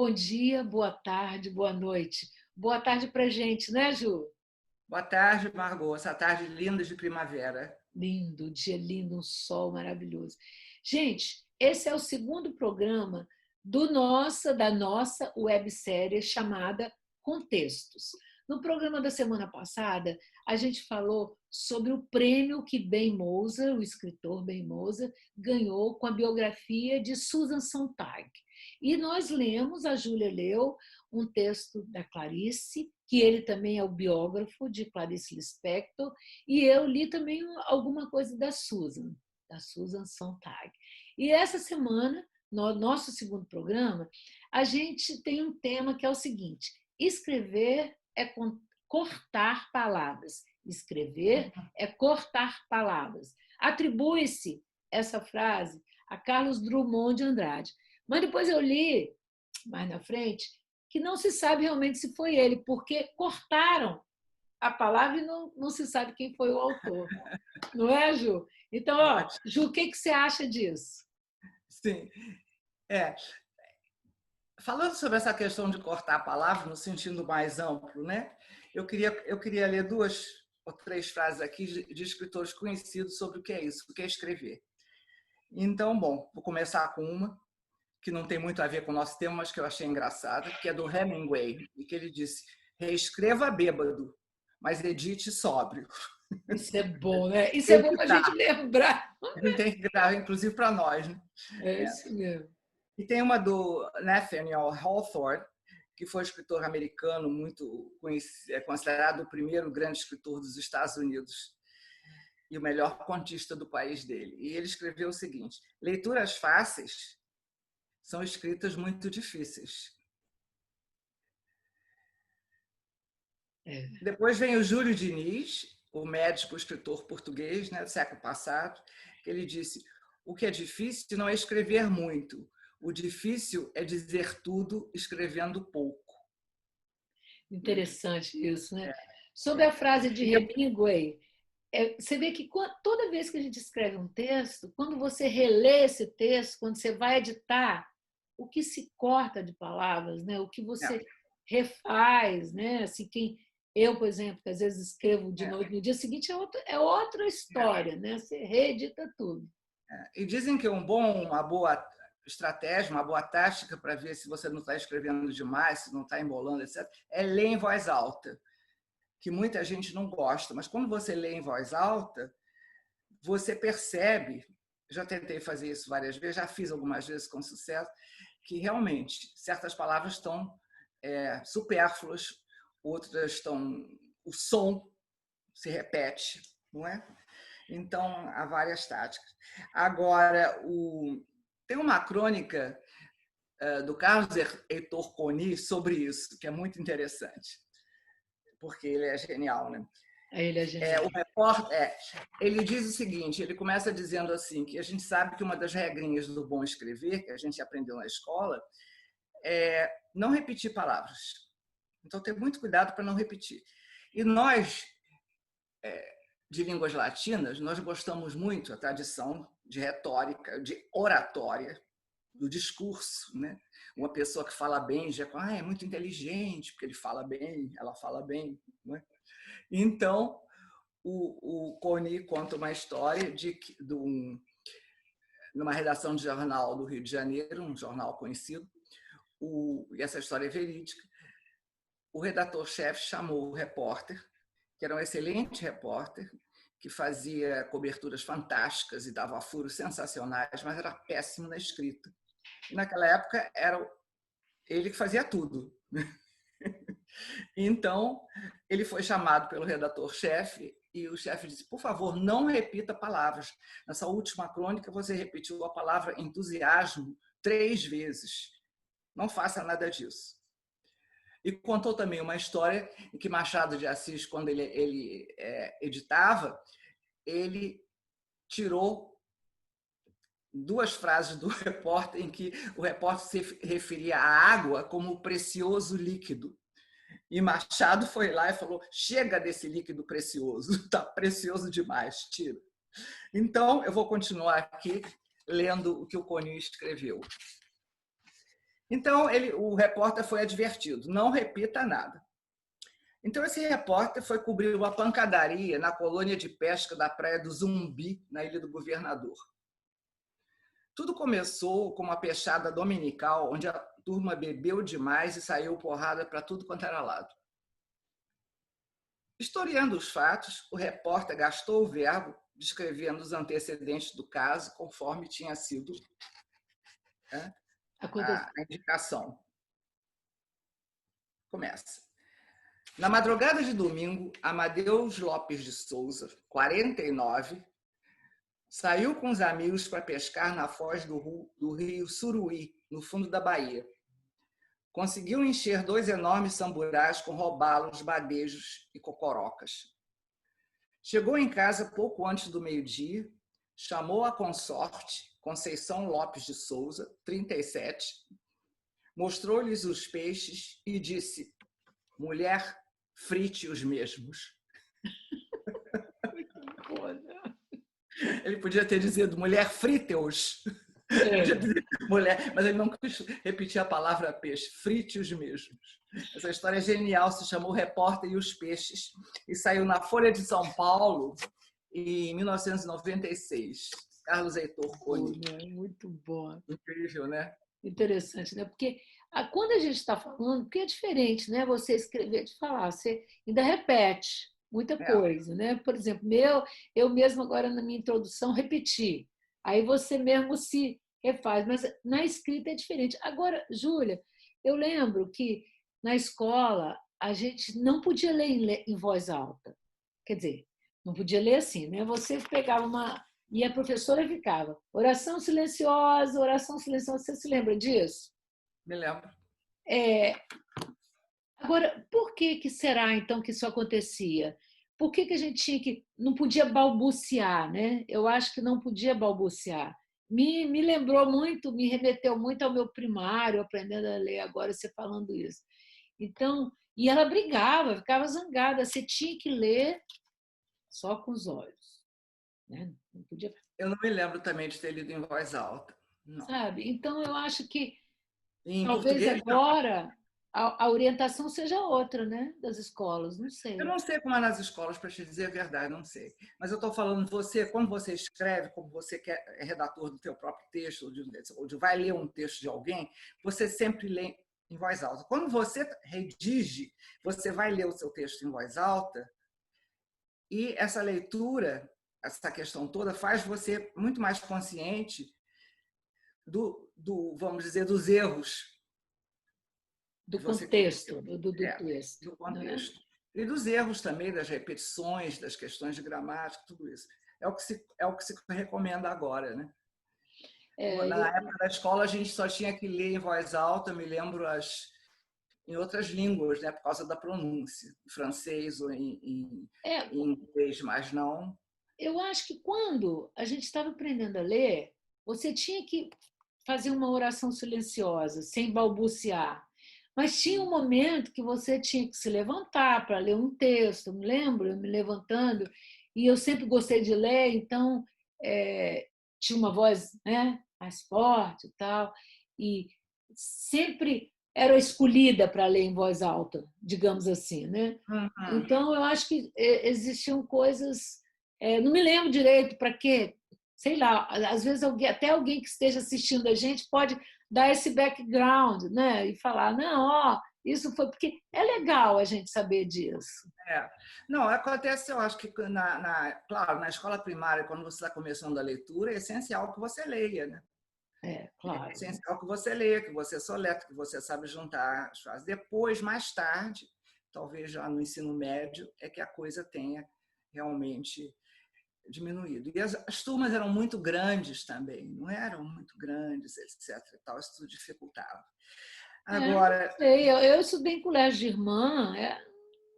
Bom dia, boa tarde, boa noite. Boa tarde para gente, né, Ju? Boa tarde, Margot. Essa tarde linda de primavera. Lindo, dia lindo, um sol maravilhoso. Gente, esse é o segundo programa da nossa websérie chamada Contextos. No programa da semana passada, a gente falou sobre o prêmio que Ben Moser, o escritor Ben Moser, ganhou com a biografia de Susan Sontag. E nós lemos, a Júlia leu, um texto da Clarice, que ele também é o biógrafo de Clarice Lispector, e eu li também alguma coisa da Susan Sontag. E essa semana, no nosso segundo programa, a gente tem um tema que é o seguinte: escrever é cortar palavras. Escrever é cortar palavras. Atribui-se essa frase a Carlos Drummond de Andrade. Mas depois eu li, mais na frente, que não se sabe realmente se foi ele, porque cortaram a palavra e não se sabe quem foi o autor. Não é, Ju? Então, ó, Ótimo. Ju, o que, que você acha disso? Sim. É. Falando sobre essa questão de cortar a palavra no sentido mais amplo, né? Eu queria ler duas ou três frases aqui de escritores conhecidos sobre o que é isso, o que é escrever. Então, bom, vou começar com uma que não tem muito a ver com o nosso tema, mas que eu achei engraçada, que é do Hemingway, e que ele disse: reescreva bêbado, mas edite sóbrio. Isso é bom, né? Isso é bom para a gente Editar. lembrar. A gente tem que gravar, inclusive para nós, né? É isso mesmo. E tem uma do Nathaniel Hawthorne, que foi um escritor americano muito conhecido, é considerado o primeiro grande escritor dos Estados Unidos e o melhor contista do país dele. E ele escreveu o seguinte: leituras fáceis são escritas muito difíceis. É. Depois vem o Júlio Diniz, o médico escritor português, né, do século passado, que ele disse: o que é difícil não é escrever muito, o difícil é dizer tudo escrevendo pouco. Interessante isso, né? Sobre É. a frase de E Hemingway, você vê que toda vez que a gente escreve um texto, quando você relê esse texto, quando você vai editar, o que se corta de palavras, né? O que é, você refaz, né? Assim, eu, por exemplo, que às vezes escrevo de é, noite, no dia seguinte é outra é. história, né? Você reedita tudo. E dizem que uma boa estratégia, uma boa tática para ver se você não está escrevendo demais, se não está embolando, etc., é ler em voz alta, que muita gente não gosta. Mas quando você lê em voz alta, você percebe, já tentei fazer isso várias vezes, já fiz algumas vezes com sucesso, que realmente certas palavras estão supérfluas, outras estão... O som se repete, não é? Então, há várias táticas. Agora, tem uma crônica do Carlos Heitor Coni sobre isso, que é muito interessante, porque ele é genial, né? Aí ele é O genial. repórter, ele diz o seguinte, ele começa dizendo assim, que a gente sabe que uma das regrinhas do bom escrever, que a gente aprendeu na escola, é não repetir palavras. Então, ter muito cuidado para não repetir. E nós, de línguas latinas, nós gostamos muito da tradição de retórica, de oratória, do discurso, né? Uma pessoa que fala bem já é muito inteligente, porque ele fala bem, ela fala bem, né? Então, o Coni conta uma história numa redação de jornal do Rio de Janeiro, um jornal conhecido, e essa história é verídica. O redator-chefe chamou o repórter, que era um excelente repórter, que fazia coberturas fantásticas e dava furos sensacionais, mas era péssimo na escrita. E naquela época era ele que fazia tudo. Então, ele foi chamado pelo redator-chefe e o chefe disse: por favor, não repita palavras. Nessa última crônica, você repetiu a palavra entusiasmo 3 vezes. Não faça nada disso. E contou também uma história em que Machado de Assis, quando ele editava, ele tirou 2 frases do repórter em que o repórter se referia à água como precioso líquido. E Machado foi lá e falou: chega desse líquido precioso, está precioso demais, tira. Então, eu vou continuar aqui lendo o que o Coni escreveu. Então, o repórter foi advertido, não repita nada. Então, esse repórter foi cobrir uma pancadaria na colônia de pesca da Praia do Zumbi, na Ilha do Governador. Tudo começou com uma peixada dominical, onde a turma bebeu demais e saiu porrada para tudo quanto era lado. Historiando os fatos, o repórter gastou o verbo descrevendo os antecedentes do caso, conforme tinha sido, né, a indicação. Começa. Na madrugada de domingo, Amadeus Lopes de Souza, 49, saiu com os amigos para pescar na foz do rio Suruí, no fundo da Bahia. Conseguiu encher 2 enormes samburás com robalos, badejos e cocorocas. Chegou em casa pouco antes do meio-dia, chamou a consorte, Conceição Lopes de Souza, 37, mostrou-lhes os peixes e disse: mulher, frite os mesmos. Ele podia ter dito mulher, frite-os. Mulher, mas ele não quis repetir a palavra peixe, frite os mesmos. Essa história é genial, se chamou O Repórter e os Peixes e saiu na Folha de São Paulo em 1996. Carlos Heitor Coni. Muito bom. Incrível, né? Interessante, né? Porque quando a gente está falando, porque é diferente, né? Você escrever de falar, você ainda repete muita coisa, né? Por exemplo, eu mesmo agora na minha introdução repeti. Aí você mesmo se refaz, mas na escrita é diferente. Agora, Júlia, eu lembro que na escola a gente não podia ler em voz alta. Quer dizer, não podia ler assim, né? Você pegava uma... E a professora ficava, oração silenciosa, oração silenciosa. Você se lembra disso? Me lembro. Agora, por que será, então, que isso acontecia? Por que a gente tinha que... Não podia balbuciar, né? Eu acho que não podia balbuciar. Me lembrou muito, me remeteu muito ao meu primário, aprendendo a ler agora, você falando isso. Então, e ela brigava, ficava zangada. Você tinha que ler só com os olhos, né? Não podia... Eu não me lembro também de ter lido em voz alta. Não. Sabe? Então, eu acho que em talvez português, agora a orientação seja outra, né? Das escolas, não sei. Eu não sei como é nas escolas, para te dizer a verdade, não sei. Mas eu estou falando, você, quando você escreve, como você é redator do teu próprio texto, ou vai ler um texto de alguém, você sempre lê em voz alta. Quando você redige, você vai ler o seu texto em voz alta, e essa leitura, essa questão toda, faz você muito mais consciente vamos dizer, dos erros. Do contexto, do texto. Do contexto. Né? E dos erros também, das repetições, das questões de gramática, tudo isso. É o que se recomenda agora, né? Na época da escola, a gente só tinha que ler em voz alta, me lembro em outras línguas, né? Por causa da pronúncia, em francês ou em inglês, mas não. Eu acho que quando a gente estava aprendendo a ler, você tinha que fazer uma oração silenciosa, sem balbuciar. Mas tinha um momento que você tinha que se levantar para ler um texto. Eu me lembro, eu me levantando, e eu sempre gostei de ler, então tinha uma voz, né, mais forte e tal, e sempre era escolhida para ler em voz alta, digamos assim, né? Uhum. Então eu acho que existiam coisas, não me lembro direito para quê, sei lá, às vezes até alguém que esteja assistindo a gente pode dar esse background, né? E falar, não, ó, isso foi porque é legal a gente saber disso. Não, acontece, eu acho que, claro, na escola primária, quando você está começando a leitura, é essencial que você leia, né? Claro. É essencial que você leia, que você soletre, que você sabe juntar as frases. Depois, mais tarde, talvez já no ensino médio, é que a coisa tenha realmente diminuído. E as turmas eram muito grandes também, não eram muito grandes, etc. E tal, isso tudo dificultava. Agora... eu estudei em colégio de irmã,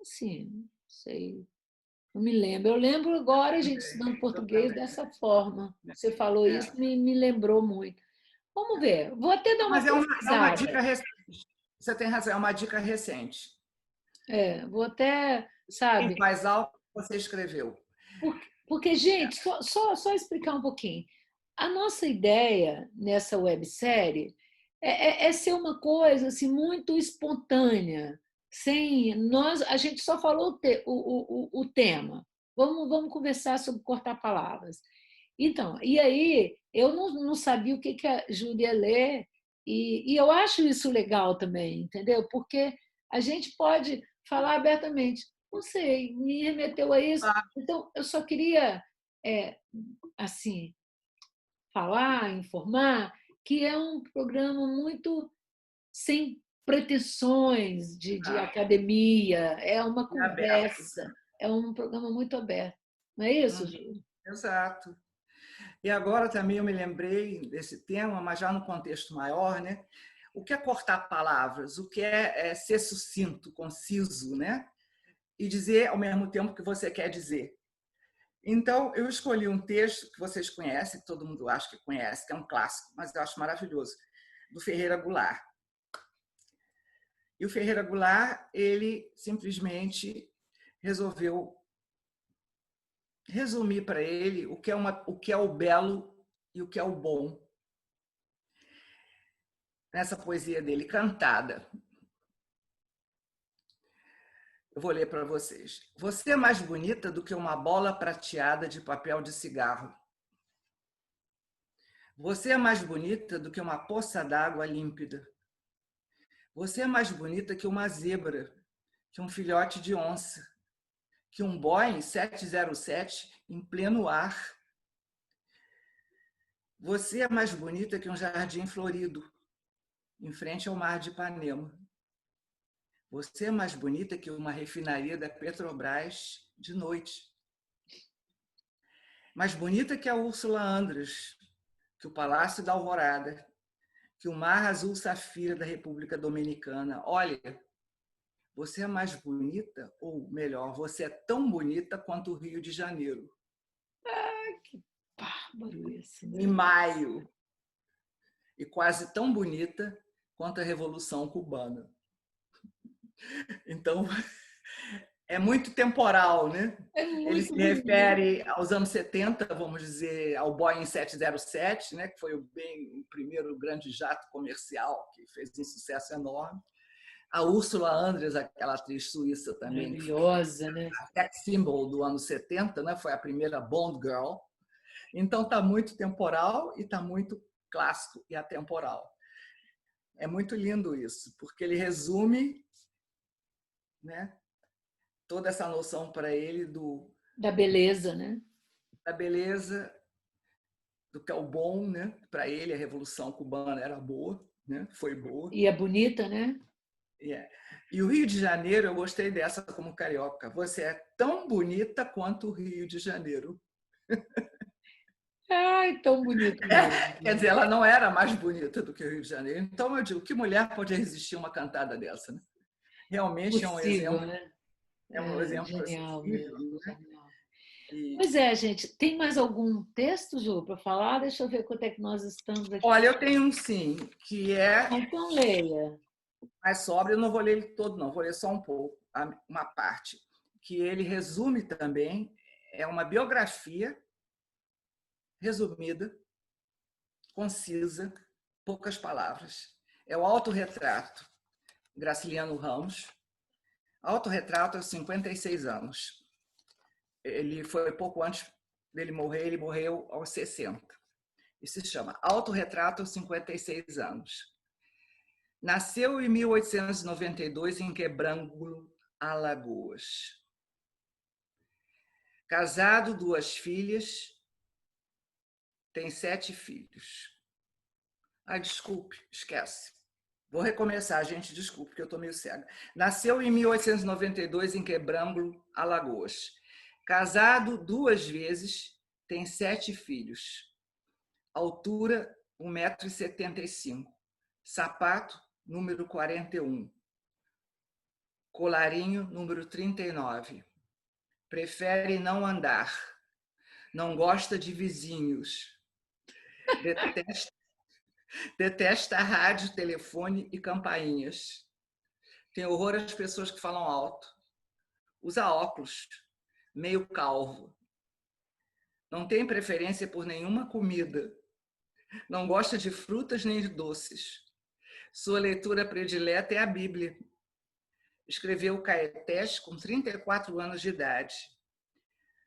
assim, não sei, não me lembro. Eu lembro agora a gente estudando português dessa forma. Você falou isso, me lembrou muito. Vamos ver, vou até dar uma pesquisada. Mas é uma dica recente. Você tem razão, é uma dica recente. Vou até, sabe... Em voz alta, você escreveu. Porque gente, só explicar um pouquinho. A nossa ideia nessa websérie é ser uma coisa assim, muito espontânea, sem nós, a gente só falou o tema. Vamos conversar sobre cortar palavras. Então, e aí eu não sabia o que a Júlia lê, e eu acho isso legal também, entendeu? Porque a gente pode falar abertamente, não sei, me remeteu a isso. Então, eu só queria, é, assim, falar, informar, que é um programa muito sem pretensões de Ah, academia, é uma é aberto. conversa, é um programa muito aberto. Não é isso, Uhum, Júlia? exato. E agora também eu me lembrei desse tema, mas já no contexto maior, né? O que é cortar palavras? O que é ser sucinto, conciso, né? E dizer ao mesmo tempo o que você quer dizer. Então, eu escolhi um texto que vocês conhecem, que todo mundo acha que conhece, que é um clássico, mas eu acho maravilhoso, do Ferreira Goulart. E o Ferreira Goulart, ele simplesmente resolveu resumir para ele o que é o belo e o que é o bom nessa poesia dele, cantada. Eu vou ler para vocês. Você é mais bonita do que uma bola prateada de papel de cigarro. Você é mais bonita do que uma poça d'água límpida. Você é mais bonita que uma zebra, que um filhote de onça, que um Boeing 707 em pleno ar. Você é mais bonita que um jardim florido, em frente ao mar de Ipanema. Você é mais bonita que uma refinaria da Petrobras de noite. Mais bonita que a Úrsula Andress, que o Palácio da Alvorada, que o Mar Azul Safira da República Dominicana. Olha, você é mais bonita, ou melhor, você é tão bonita quanto o Rio de Janeiro. Que bárbaro isso, Em né? maio. E quase tão bonita quanto a Revolução Cubana. Então, é muito temporal, né? É Ele muito se bonito. refere aos anos 70, vamos dizer, ao Boeing 707, né, que foi o primeiro grande jato comercial que fez um sucesso enorme. A Úrsula Andress, aquela atriz suíça também, que foi Maravilhosa, né? a sex symbol do ano 70, né, foi a primeira Bond Girl. Então está muito temporal e está muito clássico e atemporal. É muito lindo isso, porque ele resume, né, toda essa noção para ele Da beleza, né? da beleza, do que é o bom, né? Para ele a Revolução Cubana era boa, né? Foi boa. E é bonita, né? Yeah. E o Rio de Janeiro, eu gostei dessa como carioca. Você é tão bonita quanto o Rio de Janeiro. Ai, tão bonito Quer mesmo. dizer, ela não era mais bonita do que o Rio de Janeiro. Então eu digo, que mulher pode resistir a uma cantada dessa, né? Realmente Possível, né? é um exemplo Genial acessível, mesmo, né? genial. E Pois é, gente. Tem mais algum texto, Ju, para falar? Deixa eu ver quanto é que nós estamos aqui. olha, eu tenho um sim, que é Então, leia. mais sóbrio, eu não vou ler ele todo, não, vou ler só um pouco, uma parte, que ele resume também, é uma biografia resumida, concisa, poucas palavras. É o autorretrato, Graciliano Ramos. Autorretrato aos 56 anos. Ele foi pouco antes dele morrer, ele morreu aos 60. E se chama Autorretrato aos 56 anos. Nasceu em 1892 em Quebrangulo, Alagoas. Casado, 2 filhas, tem 7 filhos. Ah, desculpe, esquece. Vou recomeçar, gente, desculpe, porque eu estou meio cega. Nasceu em 1892 em Quebrangulo, Alagoas. Casado 2 vezes, tem 7 filhos. Altura, 1,75 m. Sapato, número 41. Colarinho, número 39. Prefere não andar. Não gosta de vizinhos. Detesta rádio, telefone e campainhas. Tem horror às pessoas que falam alto. Usa óculos, meio calvo. Não tem preferência por nenhuma comida. Não gosta de frutas nem de doces. Sua leitura predileta é a Bíblia. Escreveu Caetés com 34 anos de idade.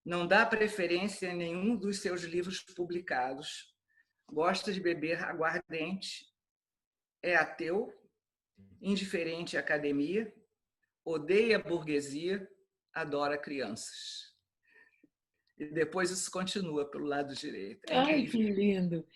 Não dá preferência a nenhum dos seus livros publicados. Gosta de beber aguardente. É ateu, indiferente à academia, odeia a burguesia, adora crianças. E depois isso continua pelo lado direito. É Ai, que incrível. lindo.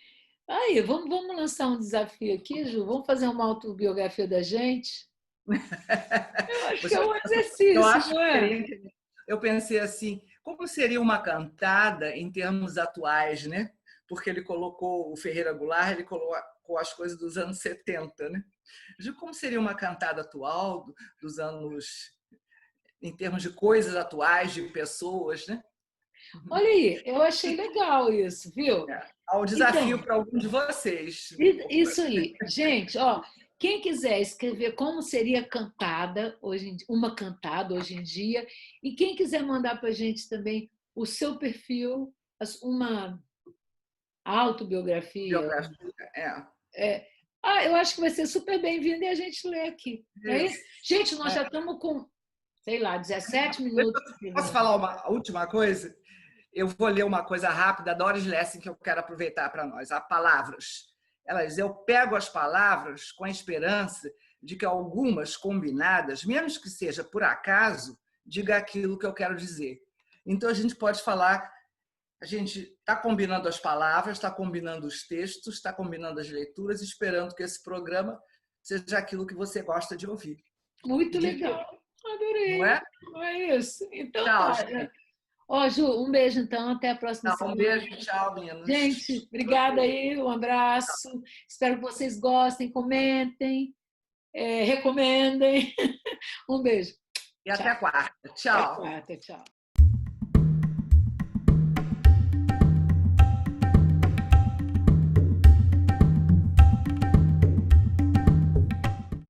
Aí, vamos lançar um desafio aqui, Ju? Vamos fazer uma autobiografia da gente? Eu acho que é Você, um eu exercício, acho não que é? seria, eu pensei assim, como seria uma cantada em termos atuais, né? Porque ele colocou o Ferreira Goulart, ele colocou as coisas dos anos 70, né? Como seria uma cantada atual dos anos, em termos de coisas atuais, de pessoas, né? Olha aí, eu achei legal isso, viu? Há o desafio Então, para algum de vocês. isso aí. Gente, ó, quem quiser escrever como seria cantada hoje uma cantada hoje em dia, e quem quiser mandar para a gente também o seu perfil, uma autobiografia. Biografia, É, eu acho que vai ser super bem-vindo e a gente lê aqui. Não é isso? isso. Gente, nós já estamos com, sei lá, 17 minutos. Posso falar uma última coisa? Eu vou ler uma coisa rápida, Doris Lessing, que eu quero aproveitar para nós. Há palavras. Ela diz: eu pego as palavras com a esperança de que algumas combinadas, menos que seja por acaso, diga aquilo que eu quero dizer. Então a gente pode falar, a gente está combinando as palavras, está combinando os textos, está combinando as leituras, esperando que esse programa seja aquilo que você gosta de ouvir Muito e de ler, legal. não Adorei. é? É isso. Então Tchau, tá. gente. Ó, Ju, um beijo então, até a próxima Um semana. beijo, tchau, meninos. Gente, obrigada aí, um abraço. Espero que vocês gostem, comentem, recomendem. Um beijo. E Tchau. até quarta. Até Tchau. quarta. Tchau.